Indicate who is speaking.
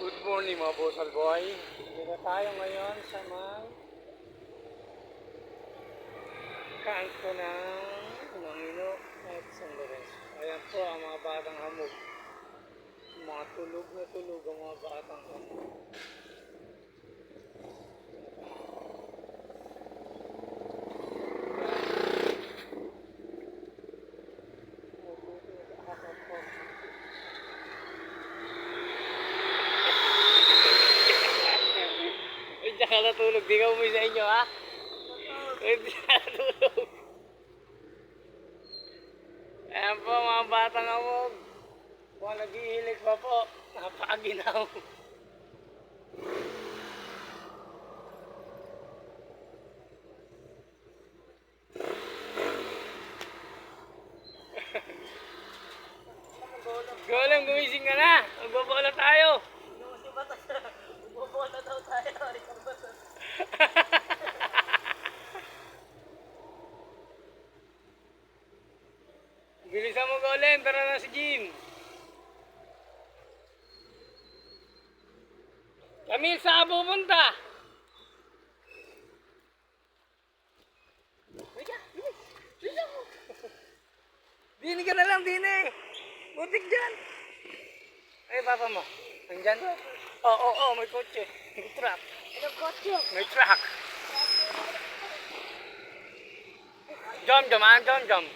Speaker 1: Good morning mga Bosal Boy. Dito tayo ngayon sa may kanto ng Mangino at San Lorenzo. Ayan po ang mga batang hamog. Mga tulog na tulog ang mga batang hamog. Diyan ka natulog, di ka umuwi sa inyo ha? Diyan ka natulog. Ayan po mga batang hamog. Kung nag-ihilig pa po, napakaginaw. Golong, gumising ka na. Magbobola tayo.
Speaker 2: Bobola daw tayo.
Speaker 1: Bilisan mo, Golem. Tara na si Jim. Camille, saan pupunta? Dini ka na lang, Dini. Butik dyan. Ay, papa mo. Nandyan? Oo, may kotse. May truck.
Speaker 2: Ano kotse?
Speaker 1: May truck. Jom, jom.